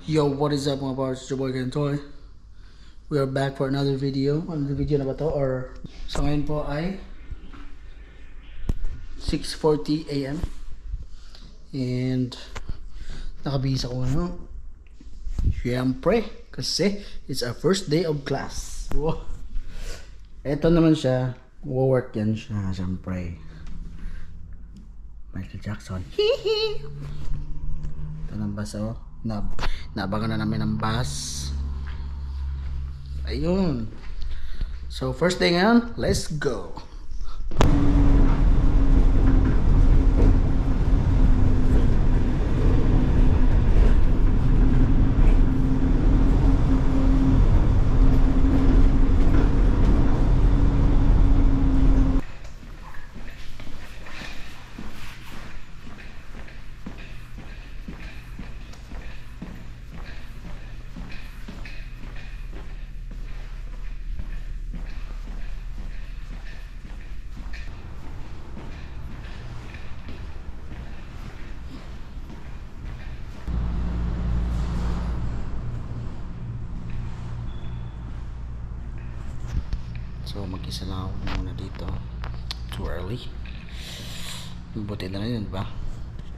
Yo, what is up mga bars? It's your boy Kentoy. We are back for another video. Another video na ba to? Or so ngayon po ay 6:40 AM. And nakabihis ako ano. Siyempre, kasi it's our first day of class. Wow. Ito naman siya. Work yan siya, siyempre. Michael Jackson. Hihi. Ito ng baso. Nabagan na namin ng bus. Ayun. So first day ngayon, let's go. So mag-isa lang ako muna dito. Too early. Buti na rin ba?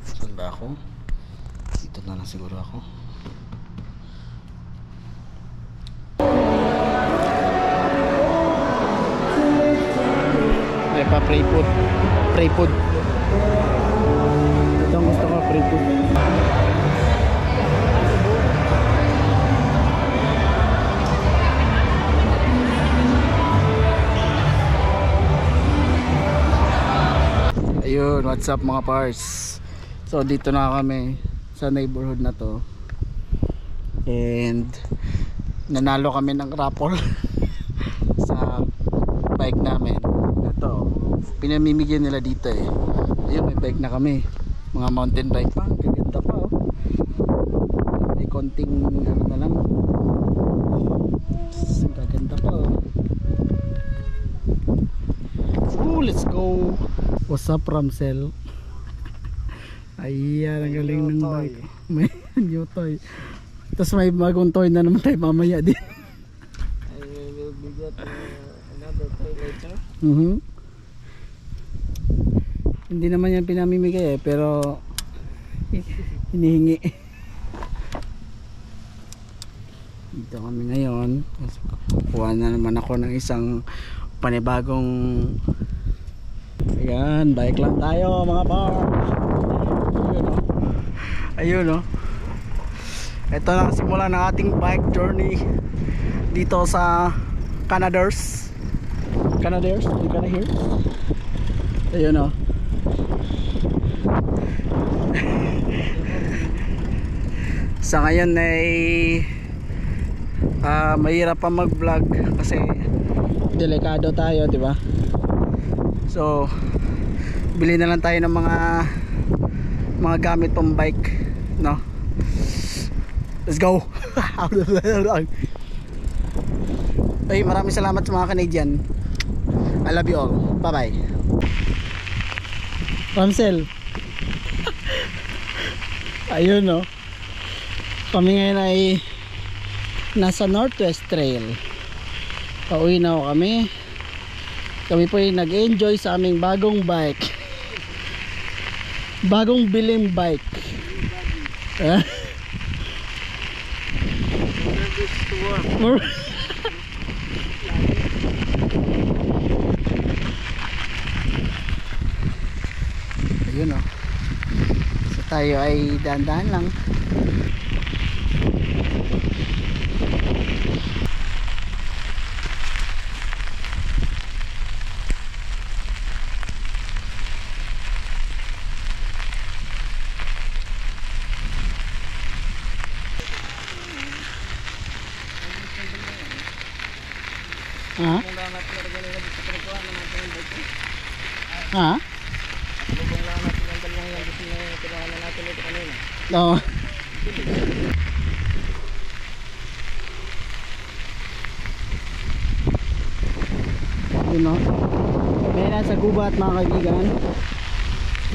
Saan ba ako? Dito na lang siguro ako. May pa pray food. Pray food. Ito ang gusto ko, pray food. Ayun, what's up mga pars? So dito na kami sa neighborhood na to. And nanalo kami ng raffle sa bike namin. Ito, pinamimigyan nila dito eh. Ayun, may bike na kami. Mga mountain bike pa, gaganda pa oh. May konting ano na lang. Gaganda pa oh. Ooh, let's go. What's up, Ramsel? Ayan, ang galing ng bike. May new toy. Tapos may bagong toy na naman tayo mamaya din. I will be get another toy later. Hindi naman yan pinamimigay eh, pero hinihingi. Dito kami ngayon. Kuha na naman ako ng isang panibagong. Ayan, bike lang tayo mga par. Ayun o. Ayun o. Ito na simula ng ating bike journey dito sa Canaders. Canaders, you gonna hear? Ayun o. Sa ngayon ay mahirap pa mag vlog kasi delikado tayo, di ba? So bili na lang tayo ng mga gamit pang bike, no? Let's go. Ay, maraming salamat sa mga Canadian. I love you all. Bye bye. Ramsel. Ayun no. Kami ngayon ay nasa Northwest Trail. Pauwi na ako kami. Kami po ay nag-enjoy sa aming bagong bike. Bagong biling bike. Ayun o. So tayo ay dahan-dahan lang. Ha? Ha? Oo. Yun no? May nasa gubat mga kaibigan.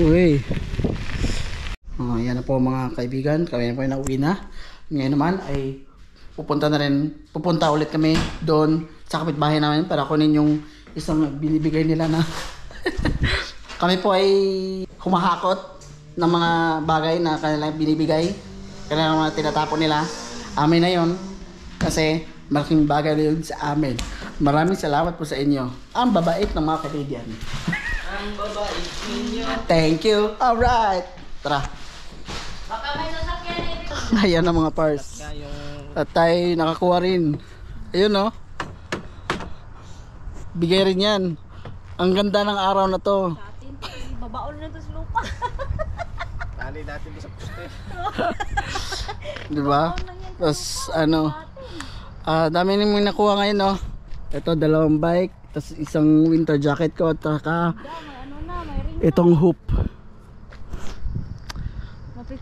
Uy. Yan na po mga kaibigan. Kami na po nauwi na. Ngayon naman ay pupunta ulit kami doon sa kapitbahay namin para kunin yung isang binibigay nila na kami po ay humahakot ng mga bagay na kanilang binibigay, kanilang mga tinatapon nila. Amin na yon kasi malaking bagay na yun sa amin. Maraming salamat po sa inyo. Ang babait ng mga kaibigan. Ang babait ninyo. Thank you. Alright. Tara. Baka may sasakyan eh. Ayan ang mga pars. Yung At tayo nakakuha rin. Ayun no. Bigay rin yan. Ang ganda ng araw na to. Atin, babaon na to sa lupa. tali natin sa poste. Diba? Tapos ano, dami namin nakuha ngayon no. Ito 2 bike, tapos isang winter jacket ko at saka itong hoop.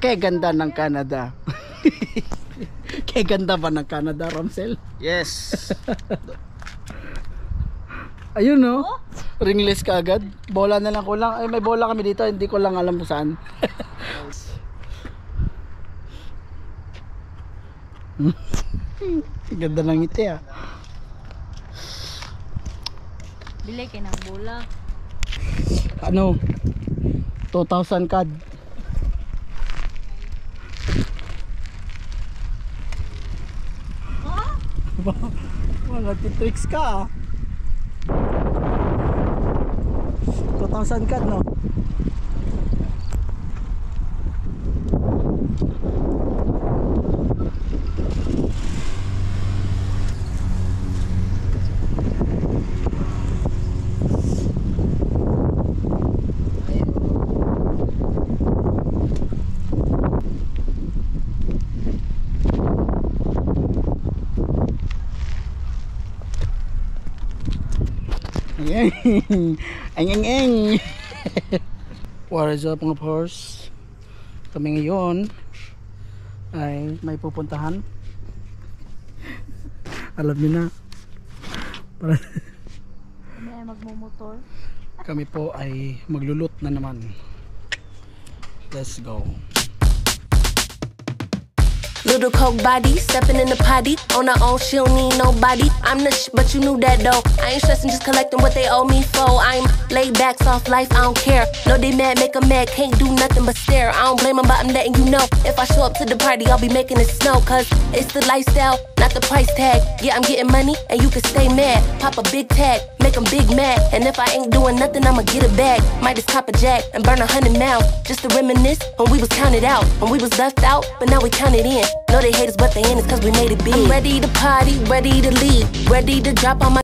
Kaya ganda ng Canada. Kaya ganda ba ng Canada, Ramsel? Yes. Ayun no. Ringless ka agad. Bola na lang kulang. Ay may bola kami dito, hindi ko lang alam kung saan. Ganda ng ngiti ah. Bili kayo ng bola. Ano? 2,000 CAD. Wala titricks ka ah. 2,000 CAD no? Ang. What is up mga pors? Kami ngayon ay may pupuntahan. Alam niyo na. Para May magmumotor. kami po ay maglulut na naman. Let's go. Little coke body, stepping in the potty. On her own, she don't need nobody. I'm the but you knew that though. I ain't stressing, just collecting what they owe me for. I'm laid back, soft life, I don't care. No, they mad, make 'em mad, can't do nothing but stare. I don't blame 'em, but I'm letting you know. If I show up to the party, I'll be making it snow. Cause it's the lifestyle, not the price tag. Yeah, I'm getting money, and you can stay mad. Pop a big tag, make 'em big mad. And if I ain't doing nothing, I'ma get a bag. Might just cop a jack and burn 100 miles. Just to reminisce when we was counted out. When we was left out, but now we counted in. No, they hate us, but they in us cause we made it big. I'm ready to party, ready to leave, ready to drop on my